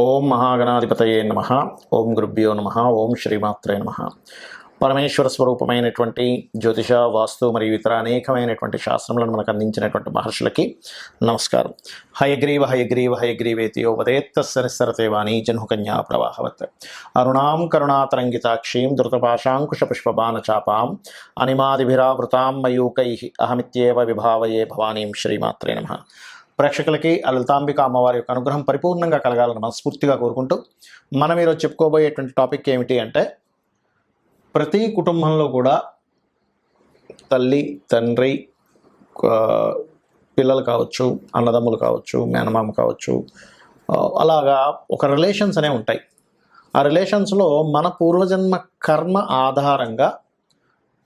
ఓం మహాగణాధిపతయే నమః. ఓం గురుభ్యో నమః. ఓం శ్రీమాత్రే నమః. పరమేశ్వర స్వరూపమైనటువంటి జ్యోతిష, వాస్తు మరియు ఇతర అనేకమైనటువంటి శాస్త్రములను మనకు అందించినటువంటి మహర్షులకి నమస్కారం. హయగ్రీవ హయగ్రీవ హయగ్రీవేతియో వదేత్తస్య నిస్సరతే వాణీ జన్హుకన్యా ప్రవాహవత్. అరుణాం కరుణాతరంగితాక్షీం ధృతపాశాంకుశపుష్పబాణచాపాం అనిమాదిభిరావృతాం మయూకైః అహమిత్యేవ విభావయే భవానీం. శ్రీమాత్రే నమః. ప్రేక్షకులకి లలితాంబిక అమ్మవారి యొక్క అనుగ్రహం పరిపూర్ణంగా కలగాలని మనస్ఫూర్తిగా కోరుకుంటూ మనం ఈరోజు చెప్పుకోబోయేటువంటి టాపిక్ ఏమిటి అంటే, ప్రతి కుటుంబంలో కూడా తల్లి, తండ్రి, పిల్లలు కావచ్చు, అన్నదమ్ములు కావచ్చు, మేనమామ కావచ్చు, అలాగా ఒక రిలేషన్స్ అనేవి ఉంటాయి. ఆ రిలేషన్స్లో మన పూర్వజన్మ కర్మ ఆధారంగా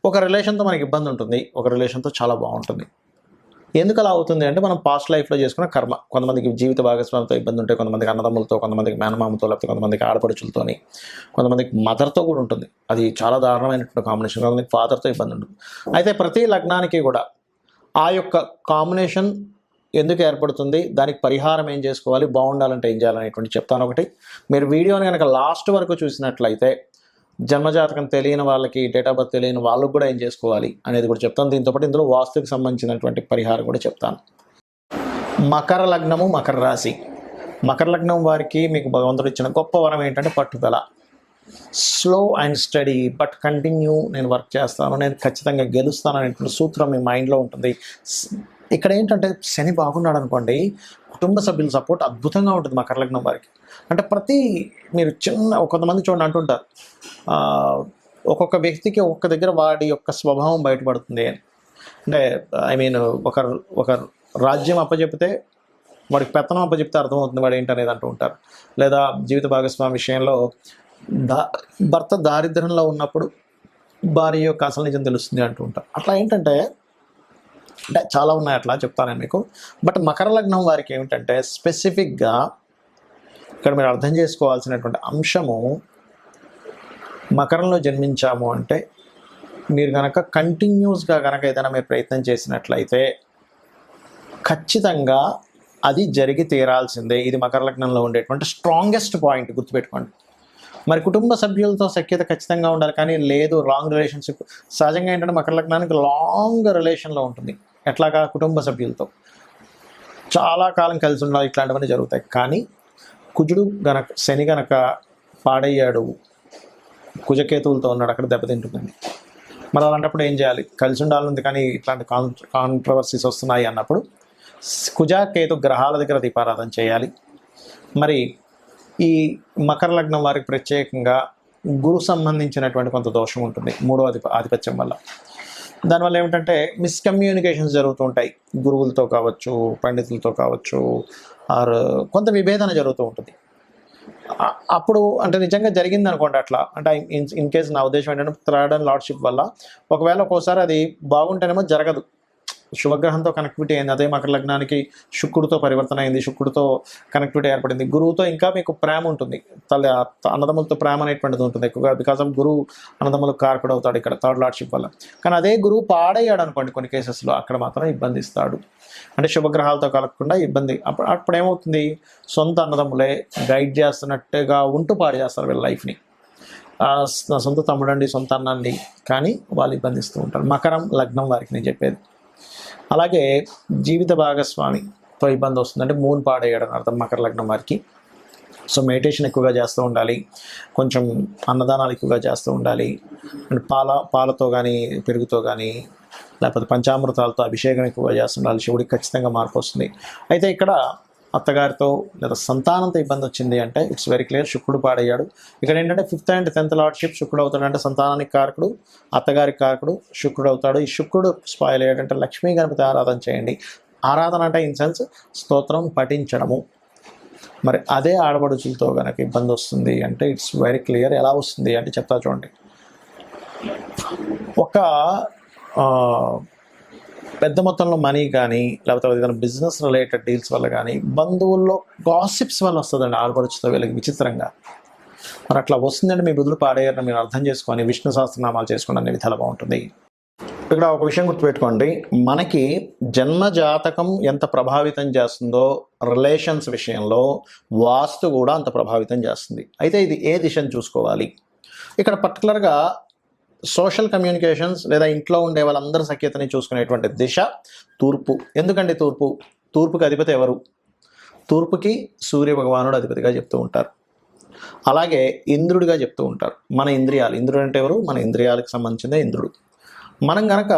ఒక రిలేషన్తో మనకి ఇబ్బంది ఉంటుంది, ఒక రిలేషన్తో చాలా బాగుంటుంది. ఎందుకు అలా అవుతుంది అంటే, మనం పాస్ట్ లైఫ్లో చేసుకున్న కర్మ. కొంతమందికి జీవిత భాగస్వామితో ఇబ్బంది ఉంటాయి, కొంతమందికి అన్నదమ్ములతో, కొంతమందికి మేనమామతో, లేకపోతే కొంతమందికి ఆడపడుచులతోని, కొంతమందికి మదర్తో కూడా ఉంటుంది. అది చాలా దారుణమైనటువంటి కాంబినేషన్. కొంతమందికి ఫాదర్తో ఇబ్బంది ఉంటుంది. అయితే ప్రతి లగ్నానికి కూడా ఆ యొక్క కాంబినేషన్ ఎందుకు ఏర్పడుతుంది, దానికి పరిహారం ఏం చేసుకోవాలి, బాగుండాలంటే ఏం చేయాలనేటువంటి చెప్తాను. ఒకటి, మీరు వీడియోని కనుక లాస్ట్ వరకు చూసినట్లయితే జన్మజాతకం తెలియని వాళ్ళకి, డేట్ ఆఫ్ బర్త్ తెలియని వాళ్ళకు కూడా ఏం చేసుకోవాలి అనేది కూడా చెప్తాను. దీంతోపాటు ఇందులో వాస్తుకి సంబంధించినటువంటి పరిహారం కూడా చెప్తాను. మకర లగ్నము, మకర రాశి. మకర లగ్నం వారికి మీకు భగవంతుడు ఇచ్చిన గొప్ప వరం ఏంటంటే పట్టుదల. Slow and study but continue. నేను వర్క్ చేస్తాను, నేను ఖచ్చితంగా గెలుస్తాను అనేటువంటి సూత్రం మీ మైండ్లో ఉంటుంది. ఇక్కడ ఏంటంటే, శని బాగున్నాడు అనుకోండి, కుటుంబ సభ్యుల సపోర్ట్ అద్భుతంగా ఉంటుంది మకర లగ్నం వారికి. అంటే మీరు కొంతమంది చూడండి అంటుంటారు, ఒక్కొక్క వ్యక్తికి ఒక్కొక్క దగ్గర వాడి యొక్క స్వభావం బయటపడుతుంది అని. అంటే ఒక రాజ్యం అప్పచెప్తే వాడికి పెత్తనం అప్పచెప్తే అర్థమవుతుంది వాడు ఏంటనేది అంటూ ఉంటారు. లేదా జీవిత భాగస్వామి విషయంలో భర్త దారిద్ర్యంలో ఉన్నప్పుడు భార్య యొక్క అసలు నిజం తెలుస్తుంది అంటూ ఉంటారు. అట్లా ఏంటంటే చాలా ఉన్నాయి, అట్లా చెప్తాను నేను మీకు. బట్ మకర లగ్నం వారికి ఏమిటంటే, స్పెసిఫిక్గా ఇక్కడ మీరు అర్థం చేసుకోవాల్సినటువంటి అంశము, మకరంలో జన్మించాము అంటే మీరు కనుక కంటిన్యూస్గా ఏదైనా మీరు ప్రయత్నం చేసినట్లయితే ఖచ్చితంగా అది జరిగి తీరాల్సిందే. ఇది మకర లగ్నంలో ఉండేటువంటి స్ట్రాంగెస్ట్ పాయింట్, గుర్తుపెట్టుకోండి. మరి కుటుంబ సభ్యులతో సఖ్యత ఖచ్చితంగా ఉండాలి, కానీ లేదు రాంగ్ రిలేషన్షిప్. సహజంగా ఏంటంటే మకర లగ్నానికి లాంగ్ రిలేషన్లో ఉంటుంది. ఎట్లాగా? కుటుంబ సభ్యులతో చాలా కాలం కలిసి ఉండాలి, ఇట్లాంటివన్నీ జరుగుతాయి. కానీ కుజుడు శని గనక పాడయ్యాడు, కుజకేతువులతో ఉన్నాడు, అక్కడ దెబ్బతింటుందండి. మరి అలాంటప్పుడు ఏం చేయాలి? కలిసి ఉండాలంది, కానీ ఇట్లాంటి కాంట్రవర్సీస్ వస్తున్నాయి అన్నప్పుడు కుజకేతు గ్రహాల దగ్గర దీపారాధన చేయాలి. మరి ఈ మకర లగ్నం వారికి ప్రత్యేకంగా గురు సంబంధించినటువంటి కొంత దోషం ఉంటుంది, మూడో ఆధిపత్యం వల్ల. దానివల్ల ఏమిటంటే మిస్కమ్యూనికేషన్స్ జరుగుతూ ఉంటాయి, గురువులతో కావచ్చు, పండితులతో కావచ్చు, ఆర్ కొంత విభేదన జరుగుతూ ఉంటుంది. అప్పుడు అంటే నిజంగా జరిగింది అనుకోండి అట్లా, అంటే ఇన్ కేస్ నా ఉద్దేశం ఏంటంటే, థర్డ్ అండ్ లార్డ్షిప్ వల్ల ఒకవేళ ఒక్కోసారి అది బాగుంటేనేమో జరగదు, శుభగ్రహంతో కనెక్టివిటీ అయింది. అదే మకర లగ్నానికి శుక్రుడితో పరివర్తన అయింది, శుక్రుడితో కనెక్టివిటీ ఏర్పడింది, గురువుతో ఇంకా మీకు ప్రేమ ఉంటుంది, అన్నదమ్ములతో ప్రేమ అనేటువంటిది ఉంటుంది ఎక్కువగా. బికాస్ ఆఫ్ గురువు అన్నదమ్ములకు కారకుడు అవుతాడు ఇక్కడ థర్డ్ లార్డ్షిప్ వల్ల. కానీ అదే గురువు పాడయ్యాడు అనుకోండి కొన్ని కేసెస్లో, అక్కడ మాత్రం ఇబ్బంది ఇస్తాడు. అంటే శుభగ్రహాలతో కలగకుండా ఇబ్బంది. అప్పుడు ఏమవుతుంది, సొంత అన్నదమ్ములే గైడ్ చేస్తున్నట్టుగా ఉంటూ పాడు చేస్తారు వీళ్ళ లైఫ్ని. నా సొంత తమ్ముడండి, సొంత అన్నండి, కానీ వాళ్ళు ఇబ్బందిస్తూ ఉంటారు. మకరం లగ్నం వారికి నేను చెప్పేది. అలాగే జీవిత భాగస్వామితో ఇబ్బంది వస్తుంది, అంటే మూన్ పాడేయడం అని అర్థం మకర లగ్నం వారికి. సో మెడిటేషన్ ఎక్కువగా చేస్తూ ఉండాలి, కొంచెం అన్నదానాలు ఎక్కువగా చేస్తూ ఉండాలి. అంటే పాలతో కానీ, పెరుగుతో కానీ, లేకపోతే పంచామృతాలతో అభిషేకం ఎక్కువగా చేస్తుండాలి. శివుడికి ఖచ్చితంగా మార్పు వస్తుంది. అయితే ఇక్కడ అత్తగారితో లేదా సంతానంతో ఇబ్బంది వచ్చింది అంటే ఇట్స్ వెరీ క్లియర్, శుక్రుడు పాడయ్యాడు. ఇక్కడ ఏంటంటే 5th and 10th లార్డ్షిప్ శుక్రుడు అవుతాడు, అంటే సంతానానికి కారకుడు, అత్తగారికి కారకుడు శుక్రుడు అవుతాడు. ఈ శుక్రుడు స్పాయిల్ అయ్యాడంటే లక్ష్మీ గణపతి ఆరాధన చేయండి. ఆరాధన అంటే ఇన్ సెన్స్ స్తోత్రం పఠించడము. మరి అదే ఆడపడుచులతో కనుక ఇబ్బంది వస్తుంది అంటే ఇట్స్ వెరీ క్లియర్. ఎలా వస్తుంది అంటే చెప్తా చూడండి. ఒక పెద్ద మొత్తంలో మనీ కానీ, లేకపోతే ఏదైనా బిజినెస్ రిలేటెడ్ డీల్స్ వల్ల కానీ, బంధువుల్లో గాసిప్స్ వల్ల వస్తుందండి ఆడపడుచుతో వీళ్ళకి విచిత్రంగా. మరి అట్లా వస్తుందంటే మీ బుద్ధులు పాడేయాలని మీరు అర్థం చేసుకొని విష్ణు సహస్రనామాలు చేసుకోండి, అనే విధాలు బాగుంటుంది. ఇక్కడ ఒక విషయం గుర్తుపెట్టుకోండి, మనకి జన్మ జాతకం ఎంత ప్రభావితం చేస్తుందో రిలేషన్స్ విషయంలో వాస్తు కూడా అంత ప్రభావితం చేస్తుంది. అయితే ఇది ఏ దిశను చూసుకోవాలి? ఇక్కడ పర్టికులర్గా సోషల్ కమ్యూనికేషన్స్ లేదా ఇంట్లో ఉండే వాళ్ళందరి సఖ్యతని చూసుకునేటువంటి దిశ తూర్పు. ఎందుకండి తూర్పుకి అధిపతి ఎవరు? తూర్పుకి సూర్య భగవానుడు అధిపతిగా చెప్తూ ఉంటారు. అలాగే ఇంద్రుడిగా చెప్తూ ఉంటారు. మన ఇంద్రియాలు, ఇంద్రుడు అంటే ఎవరు? మన ఇంద్రియాలకు సంబంధించిన ఇంద్రుడు. మనం కనుక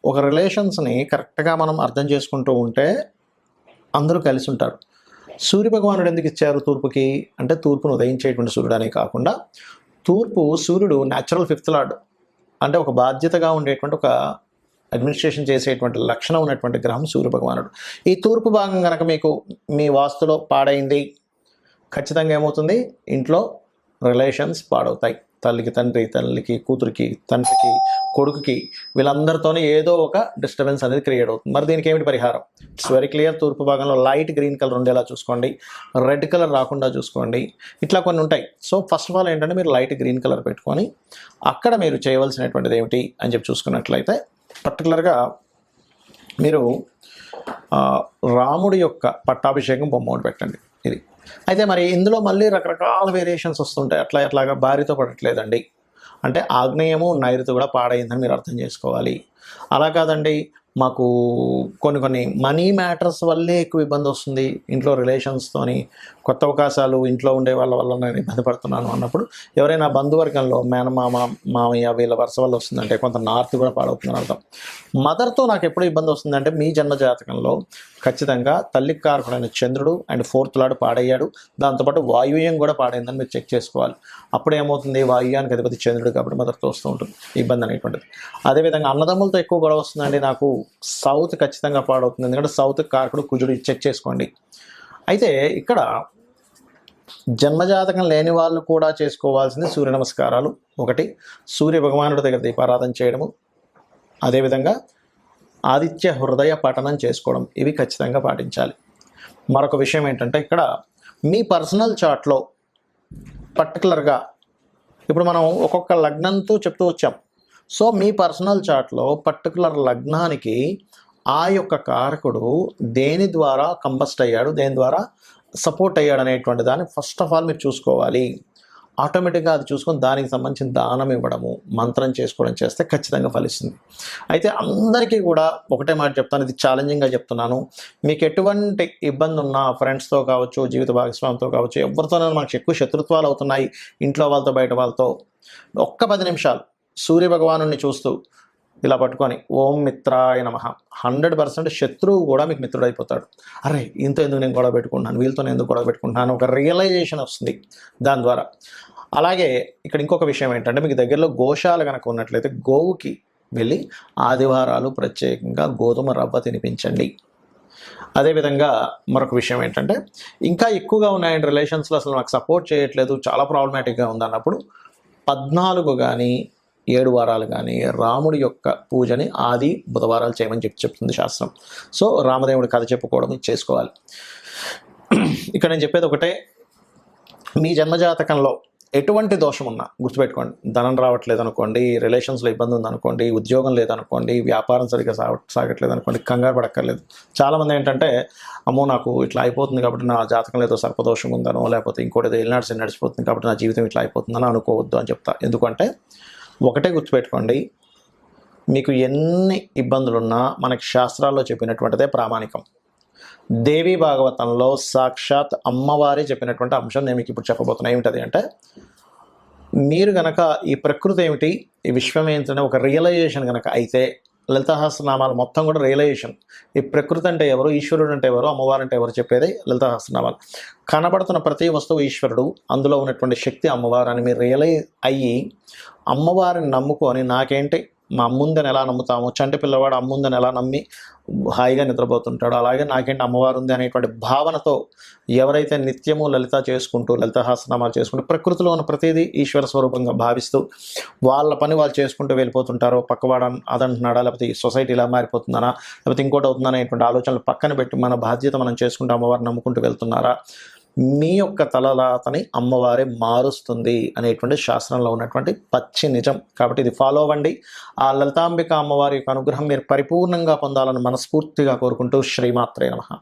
ఒక రిలేషన్స్ని కరెక్ట్గా మనం అర్థం చేసుకుంటూ ఉంటే అందరూ కలిసి ఉంటారు. సూర్య భగవానుడు ఎందుకు ఇచ్చారు తూర్పుకి అంటే, తూర్పును ఉదయించేటువంటి సూర్యుడు అనే కాకుండా సూర్యుడు న్యాచురల్ ఫిఫ్త్ లార్డ్, అంటే ఒక బాధ్యతగా ఉండేటువంటి ఒక అడ్మినిస్ట్రేషన్ చేసేటువంటి లక్షణం ఉన్నటువంటి గ్రహం సూర్య భగవానుడు. ఈ తూర్పు భాగం కనుక మీకు మీ వాస్తులో పాడైంది, ఖచ్చితంగా ఏమవుతుంది? ఇంట్లో రిలేషన్స్ పాడవుతాయి. తల్లికి తండ్రి, తల్లికి కూతురికి, తండ్రికి కొడుకుకి, వీళ్ళందరితోనే ఏదో ఒక డిస్టర్బెన్స్ అనేది క్రియేట్ అవుతుంది. మరి దీనికి ఏమిటి పరిహారం? It's very clear. తూర్పు భాగంలో లైట్ గ్రీన్ కలర్ ఉండేలా చూసుకోండి, రెడ్ కలర్ రాకుండా చూసుకోండి, ఇట్లా కొన్ని ఉంటాయి. సో ఫస్ట్ ఆఫ్ ఆల్ ఏంటంటే మీరు లైట్ గ్రీన్ కలర్ పెట్టుకొని అక్కడ మీరు చేయవలసినటువంటిది ఏమిటి అని చెప్పి చూసుకున్నట్లయితే, పర్టికులర్గా మీరు రాముడి యొక్క పట్టాభిషేకం బొమ్మ ఒకటి పెట్టండి. ఇది అయితే మరి ఇందులో మళ్ళీ రకరకాల వేరియేషన్స్ వస్తుంటాయి. అట్లాగా భార్యతో పడట్లేదండి అంటే ఆగ్నేయము నైరుతి కూడా పాడైందని మీరు అర్థం చేసుకోవాలి. అలా కాదండి, మాకు కొన్ని మనీ మ్యాటర్స్ వల్లే ఎక్కువ ఇబ్బంది వస్తుంది, ఇంట్లో రిలేషన్స్తోని కొత్త అవకాశాలు ఇంట్లో ఉండే వాళ్ళ వల్ల నేను ఇబ్బంది పడుతున్నాను అన్నప్పుడు, ఎవరైనా బంధువర్గంలో మేనమామ, మామయ్య వీళ్ళ వరుస వల్ల వస్తుందంటే కొంత నార్త్ కూడా పాడవుతుందని అర్థం. మదర్తో నాకు ఎప్పుడు ఇబ్బంది వస్తుందంటే, మీ జన్మ జాతకంలో ఖచ్చితంగా తల్లికి కారకుడైన చంద్రుడు అండ్ ఫోర్త్ లార్డ్ పాడయ్యాడు, దాంతోపాటు వాయువ్యం కూడా పాడైందని మీరు చెక్ చేసుకోవాలి. అప్పుడు ఏమవుతుంది? వాయువ్యానికి అధిపతి చంద్రుడు కాబట్టి మదర్తో వస్తూ ఉంటుంది ఇబ్బంది అనేటువంటిది. అదేవిధంగా అన్నదమ్ములతో ఎక్కువ గొడవ వస్తుందండి నాకు, సౌత్ ఖచ్చితంగా పాడవుతుంది, ఎందుకంటే సౌత్ కారకుడు కుజుడు, చెక్ చేసుకోండి. అయితే ఇక్కడ జన్మజాతకం లేని వాళ్ళు కూడా చేసుకోవాల్సింది సూర్య నమస్కారాలు. ఒకటి, సూర్య భగవానుడి దగ్గర దీపారాధన చేయడము, అదేవిధంగా ఆదిత్య హృదయ పఠనం చేసుకోవడం, ఇవి ఖచ్చితంగా పాటించాలి. మరొక విషయం ఏంటంటే, ఇక్కడ మీ పర్సనల్ చార్ట్లో పర్టికులర్గా ఇప్పుడు మనం ఒక్కొక్క లగ్నంతో చెప్తూ వచ్చాం. సో మీ పర్సనల్ చార్ట్లో పర్టికులర్ లగ్నానికి ఆ యొక్క కారకుడు దేని ద్వారా కంబస్ట్ అయ్యాడు, దేని ద్వారా సపోర్ట్ అయ్యాడు అనేటువంటి దాన్ని ఫస్ట్ ఆఫ్ ఆల్ మీరు చూసుకోవాలి. ఆటోమేటిక్గా అది చూసుకొని దానికి సంబంధించిన దానం ఇవ్వడము, మంత్రం చేసుకోవడం చేస్తే ఖచ్చితంగా ఫలిస్తుంది. అయితే అందరికీ కూడా ఒకటే మాట చెప్తాను, ఇది ఛాలెంజింగ్గా చెప్తున్నాను. మీకు ఎటువంటి ఇబ్బంది ఉన్నా ఫ్రెండ్స్తో కావచ్చు, జీవిత భాగస్వామితో కావచ్చు, ఎవరితోనైనా మనకు ఎక్కువ శత్రుత్వాలు అవుతున్నాయి ఇంట్లో వాళ్ళతో బయట వాళ్ళతో, ఒక్క 10 నిమిషాలు సూర్య భగవానుడిని చూస్తూ ఇలా పట్టుకొని ఓం మిత్రాయ నమః, 100% శత్రువు కూడా మీకు మిత్రుడు అయిపోతాడు. అరే ఇంత ఎందుకు నేను గొడవ పెట్టుకుంటున్నాను, వీళ్ళతో నేను ఎందుకు గొడవ పెట్టుకుంటున్నాను, ఒక రియలైజేషన్ వస్తుంది దాని ద్వారా. అలాగే ఇక్కడ ఇంకొక విషయం ఏంటంటే, మీకు దగ్గరలో గోశాల కనుక ఉన్నట్లయితే గోవుకి వెళ్ళి ఆదివారాలు ప్రత్యేకంగా గోధుమ రవ్వ తినిపించండి. అదేవిధంగా మరొక విషయం ఏంటంటే, ఇంకా ఎక్కువగా ఉన్నాయండి రిలేషన్స్లో, అసలు నాకు సపోర్ట్ చేయట్లేదు, చాలా ప్రాబ్లమాటిక్గా ఉందన్నప్పుడు 14 కానీ 7 వారాలు కానీ రాముడి యొక్క పూజని ఆది బుధవారాలు చేయమని చెప్తుంది శాస్త్రం. సో రామదేవుడి కథ చెప్పుకోవడం చేసుకోవాలి. ఇక్కడ నేను చెప్పేది ఒకటే, మీ జన్మజాతకంలో ఎటువంటి దోషం ఉన్నా గుర్తుపెట్టుకోండి. ధనం రావట్లేదు అనుకోండి, రిలేషన్స్లో ఇబ్బంది ఉందనుకోండి, ఉద్యోగం లేదనుకోండి, వ్యాపారం సరిగ్గా సాగట్లేదు అనుకోండి, కంగారు పడక్కర్లేదు. చాలామంది ఏంటంటే, అమ్మో నాకు ఇట్లా అయిపోతుంది కాబట్టి నా జాతకంలో ఏదో సర్పదోషం ఉందనో, లేకపోతే ఇంకోటి ఏదో ఎల్నాడ్స్ నడిచిపోతుంది కాబట్టి నా జీవితం ఇట్లా అయిపోతుందని అనుకోవద్దు అని చెప్తా. ఎందుకంటే ఒకటే గుర్తుపెట్టుకోండి, మీకు ఎన్ని ఇబ్బందులున్నా మనకి శాస్త్రాల్లో చెప్పినటువంటిదే ప్రామాణికం. దేవి భాగవతంలో సాక్షాత్ అమ్మవారే చెప్పినటువంటి అంశం నేను మీకు ఇప్పుడు చెప్పబోతున్నా. ఏమిటది అంటే, మీరు గనక ఈ ప్రకృతి ఏమిటి, ఈ విశ్వం ఏంటనే ఒక రియలైజేషన్ కనుక అయితే, లలితాసహస్రనామాలు మొత్తం కూడా రియలైజేషన్. ఈ ప్రకృతి అంటే ఎవరు, ఈశ్వరుడు అంటే ఎవరు, అమ్మవారు అంటే ఎవరు చెప్పేది లలితాసహస్రనామాలు. కనబడుతున్న ప్రతి వస్తువు ఈశ్వరుడు, అందులో ఉన్నటువంటి శక్తి అమ్మవారు అని మీరు రియలైజ్ అయ్యి అమ్మవారిని నమ్ముకొని, నాకేంటి మా అమ్ముందని ఎలా నమ్ముతాము, చంటి పిల్లవాడు అమ్ముందని ఎలా నమ్మి హాయిగా నిద్రపోతుంటాడు, అలాగే నాకేంటి అమ్మవారు ఉంది అనేటువంటి భావనతో ఎవరైతే నిత్యము లలిత చేసుకుంటూ, లలితాసహస్రనామాలు చేసుకుంటూ, ప్రకృతిలో ఉన్న ప్రతిదీ ఈశ్వర స్వరూపంగా భావిస్తూ వాళ్ళ పని వాళ్ళు చేసుకుంటూ వెళ్ళిపోతుంటారో, పక్కవాడు అదంటున్నాడా, లేకపోతే ఈ సొసైటీ ఇలా మారిపోతుందనా, లేకపోతే ఇంకోటి అవుతుందనేటువంటి ఆలోచనలు పక్కన పెట్టి మన బాధ్యత మనం చేసుకుంటూ అమ్మవారిని నమ్ముకుంటూ వెళ్తున్నారా, మీ యొక్క తలరాతని అమ్మవారే మారుస్తుంది అనేటువంటి శాస్త్రంలో ఉన్నటువంటి పచ్చి నిజం. కాబట్టి ఇది ఫాలో అవ్వండి. ఆ లలితాంబిక అమ్మవారి యొక్క అనుగ్రహం మీరు పరిపూర్ణంగా పొందాలని మనస్ఫూర్తిగా కోరుకుంటూ శ్రీమాత్రే నమః.